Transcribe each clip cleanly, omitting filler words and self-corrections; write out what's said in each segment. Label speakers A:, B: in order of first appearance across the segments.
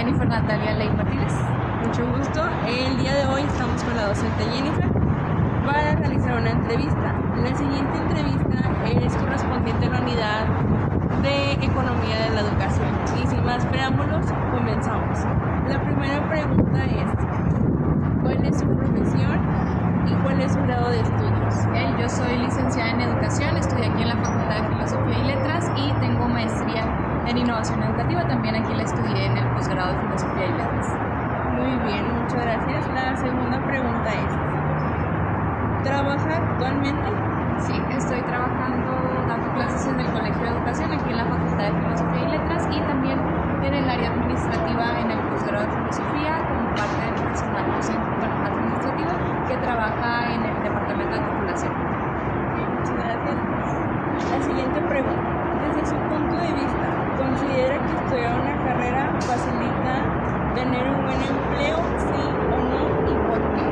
A: Jennifer Natalia Ley Martínez.
B: Mucho gusto. El día de hoy estamos con la docente Jennifer para realizar una entrevista. La siguiente entrevista es correspondiente a la unidad de Economía de la Educación. Y sin más preámbulos, comenzamos. La primera pregunta es, ¿cuál es su profesión y cuál es su grado de estudios?
A: Yo soy licenciada en Educación, estudié aquí en la Facultad de Filosofía y Letras y tengo maestría en Innovación Educativa. También aquí la estudié en el posgrado de Filosofía y Letras.
B: Muy bien, muchas gracias. La segunda pregunta es, ¿trabaja actualmente?
A: Sí, estoy trabajando dando clases en el Colegio de Educación, aquí en la Facultad de Filosofía y Letras, y también en el área administrativa en el posgrado de Filosofía, como parte del personal docente administrativo que trabaja en el Departamento de Titulación.
B: Muchas gracias. La siguiente pregunta, desde su punto de vista, ¿considera que estudiar una carrera facilita tener un buen empleo, sí o no, y por qué?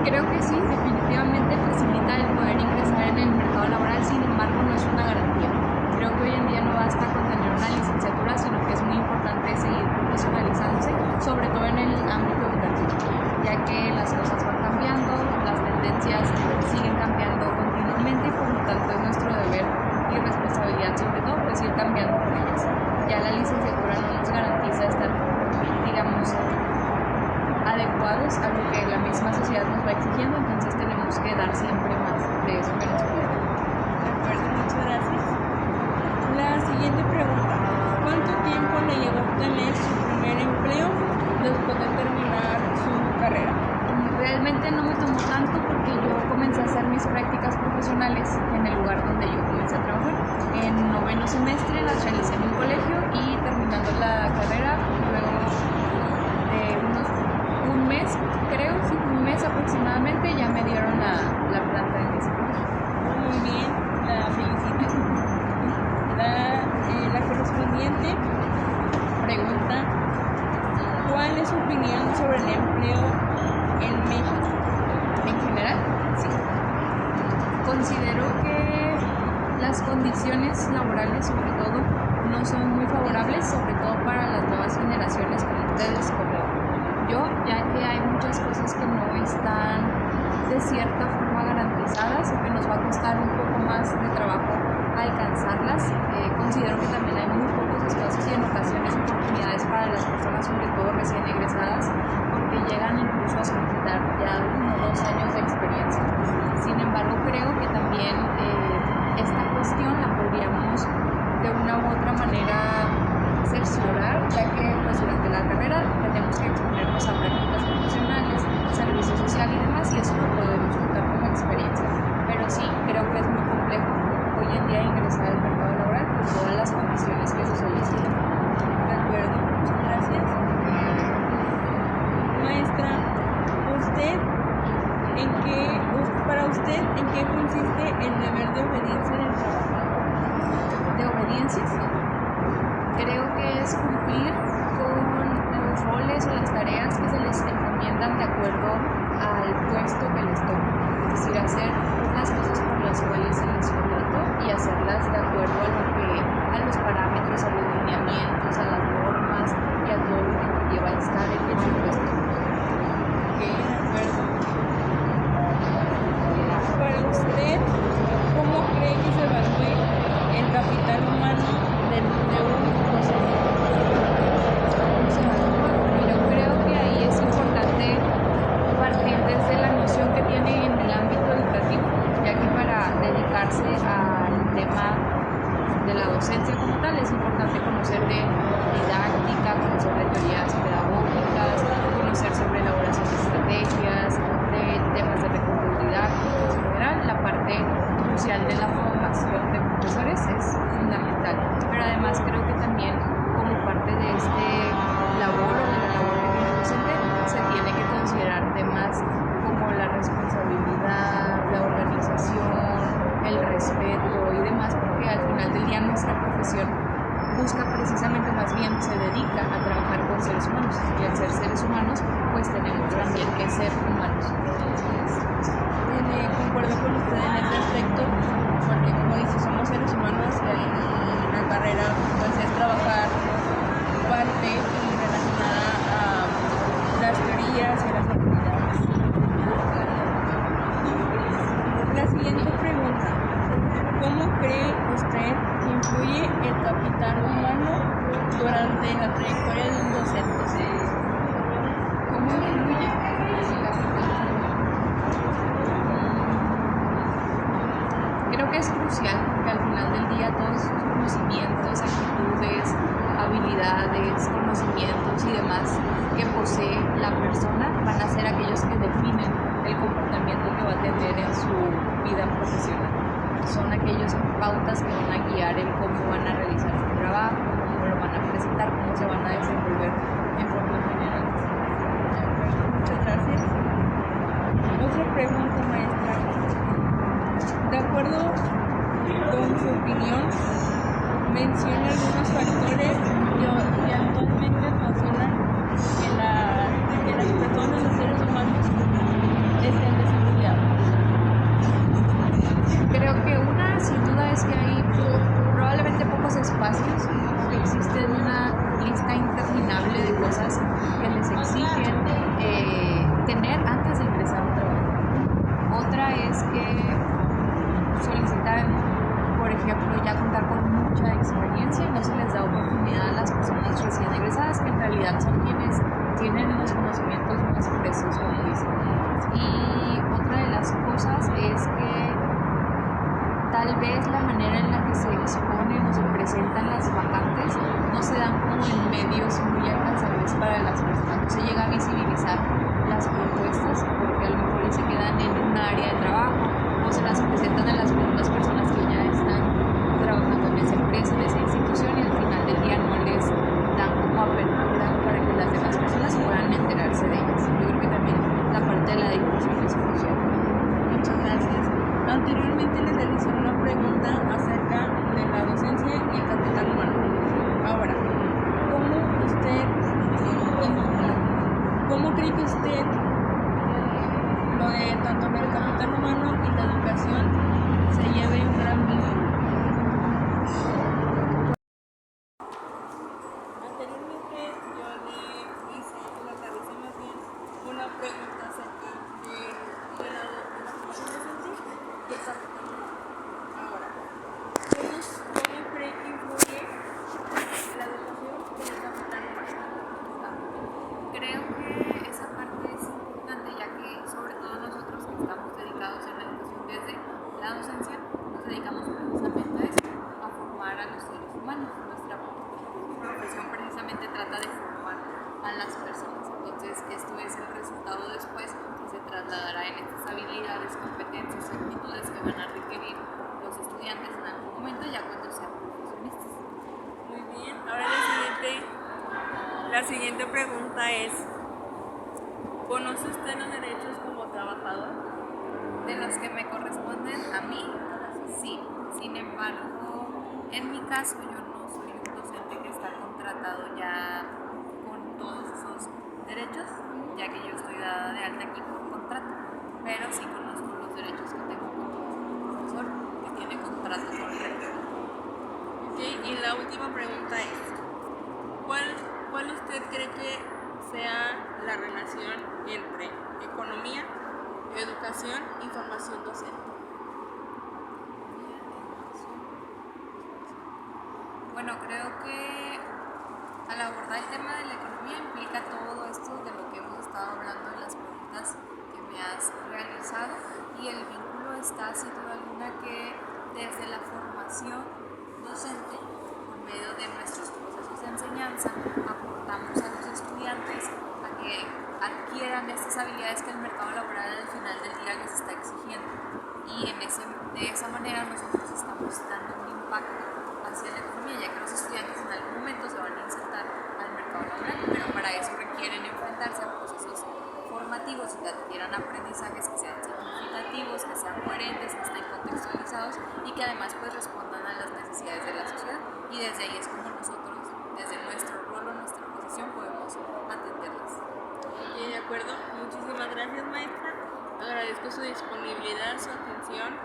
A: Creo que sí, definitivamente facilita el poder ingresar en el mercado laboral, sin embargo no es una garantía. Creo que hoy en día no basta con tener una licenciatura, sino que es muy importante seguir profesionalizándose, sobre todo en el ámbito educativo, ya que las cosas van cambiando, las tendencias siguen cambiando continuamente y por lo tanto es nuestro deber y responsabilidad sobre todo pues ir cambiando con ellas. Ya la licenciatura no nos garantiza estar, digamos, adecuados a lo que la misma sociedad nos va exigiendo, entonces tenemos que dar siempre más de eso que nos piden.
B: De acuerdo, muchas gracias. La siguiente pregunta, ¿cuánto tiempo le llevó a obtener su primer empleo después de terminar su carrera?
A: Realmente no me tomó tanto porque yo comencé a hacer mis prácticas profesionales en el lugar donde yo comencé a trabajar. En noveno semestre las realicé en un colegio y terminando la carrera, luego de un mes, creo, sí, un mes aproximadamente, ya me dieron la planta en ese colegio.
B: Muy bien, la felicito. La correspondiente pregunta, ¿cuál es su opinión sobre el empleo en México?
A: En general, sí. Considero que las condiciones laborales, sobre todo, no son muy favorables, sobre todo para las nuevas generaciones como ustedes, como yo, ya que hay muchas cosas que no están de cierta forma garantizadas o que nos va a costar un poco más de trabajo alcanzarlas. Considero que también hay muy pocos espacios y en ocasiones oportunidades para las personas, sobre todo recién egresadas, porque llegan incluso a solicitar ya 1 o 2 años de experiencia. Sin embargo, creo que también esta cuestión la podríamos de una u otra manera cerciorar, ya que pues, durante la carrera tenemos que exponernos a prácticas profesionales, servicio social y demás, y eso lo podemos contar como experiencia. Pero sí, creo que es muy complejo hoy en día ingresar al mercado laboral por todas las condiciones que se solicitan.
B: De acuerdo, muchas gracias. Maestra, para usted, ¿en qué consiste el deber de obediencia en el trabajo?
A: De obediencia, creo que es cumplir con los roles o las tareas que se les encomiendan de acuerdo al puesto que les toca. Es decir, hacer las cosas por las cuales se les contrató y hacerlas de acuerdo a los parámetros, a los lineamientos, a las normas y a todo lo que lleva a estar en ese puesto.
B: Ok, de acuerdo. Para usted, ¿cómo cree que se evalúe el capital humano de un docente?
A: Yo creo que ahí es importante partir desde la noción que tiene en el ámbito educativo, ya que para dedicarse al tema de la docencia como tal es importante conocer de didáctica, conocer de teorías pedagógicas, conocer sobre elaboración de estrategias, de temas de recursos didácticos en general. La parte crucial de la formación de profesores es fundamental, pero además creo que también como parte de este labor o de la labor del docente se tiene que considerar temas como la responsabilidad, la organización, el respeto y demás, porque al final del día nuestra profesión busca precisamente, más bien se dedica a trabajar con seres humanos, y al ser seres humanos pues tenemos también que ser humanos.
B: Concuerdo con usted en ese aspecto, porque como dice, somos seres humanos y la carrera pues es trabajar parte y relacionada
A: características que posee la persona van a ser aquellos que definen el comportamiento que va a tener en su vida profesional. Son aquellos pautas que van a guiar el cómo van a realizar su trabajo, cómo lo van a presentar, cómo se van a desenvolver en forma general.
B: Muchas gracias. Otra pregunta, maestra. De acuerdo con su opinión, menciona algunos factores que actualmente ocasionan que las personas, los seres humanos, estén desempleados.
A: Creo que una, sin duda, es que hay probablemente pocos espacios, que existe una lista interminable de cosas que les exigen tener antes de ingresar a un trabajo. Otra es que solicitan, por ejemplo, ya contar con mucha experiencia y no se les da oportunidad a las personas recién egresadas, que en realidad son quienes tienen los conocimientos más frescos, como dicen. Y otra de las cosas es que tal vez la manera en la que se exponen o se presentan las vacantes no se dan como en medios muy alcanzables para las personas, no se llega a visibilizar las propuestas porque a lo mejor se quedan en un área de trabajo o se las presentan a las mismas personas que ya están trabajando en esa empresa, en esa institución, y al final del día no les dan como apertura para que las demás personas puedan enterarse de ellas. Yo creo que también la parte de la difusión es crucial.
B: Muchas gracias. Anteriormente les realicé una pregunta acerca de la docencia y el capital humano. Ahora, ¿cómo cree que usted lo de tanto el capital humano y la educación se lleve un gran vínculo? Anteriormente yo le hice, le realicé más bien una pregunta acerca de la formación docente y el capital humano. Ahora, ¿cómo cree que influye la educación y el capital humano?
A: Creo que esa parte es importante, ya que sobre todo nosotros que estamos dedicados en la educación desde la docencia, nos dedicamos precisamente a eso, a formar a los seres humanos. Nuestra profesión precisamente trata de formar a las personas. Entonces, esto es el resultado después que se trasladará en estas habilidades, competencias y actitudes que van a requerir los estudiantes en algún momento, ya cuando sean profesionistas.
B: Muy bien, ahora la siguiente pregunta es: ¿conoce usted los derechos como trabajador?
A: De los que me corresponden a mí, sí. Sin embargo, en mi caso yo no soy un docente que está contratado ya con todos esos derechos, ya que yo estoy dada de alta aquí por contrato, pero sí conozco los derechos que tengo como profesor que tiene contrato con rector.
B: Okay, y la última pregunta es: ¿cuál usted cree que sea la relación entre economía, educación y formación docente?
A: Bueno, creo que al abordar el tema de la economía implica todo esto de lo que hemos estado hablando en las preguntas que me has realizado, y el vínculo está sin duda alguna que desde la formación docente, por medio de nuestros procesos de enseñanza, aportamos a los estudiantes a que adquieran estas habilidades que el mercado laboral al final del día les está exigiendo, y de esa manera nosotros estamos dando un impacto hacia la economía, ya que los estudiantes en algún momento se van a insertar al mercado laboral, pero para eso requieren enfrentarse a procesos formativos y que adquieran aprendizajes que sean significativos, que sean coherentes, que estén contextualizados y que además pues respondan a las necesidades de la sociedad, y desde ahí es como nosotros, desde nuestro rol o nuestra posición, podemos atenderlas.
B: De acuerdo, muchísimas gracias, maestra. Agradezco su disponibilidad, su atención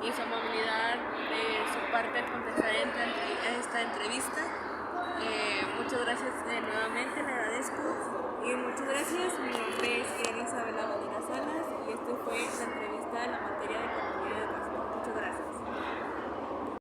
B: y su amabilidad de su parte al contestar esta entrevista. Muchas gracias nuevamente, le agradezco. Y muchas gracias, mi nombre es Isabela Valera Salas y esto fue la entrevista.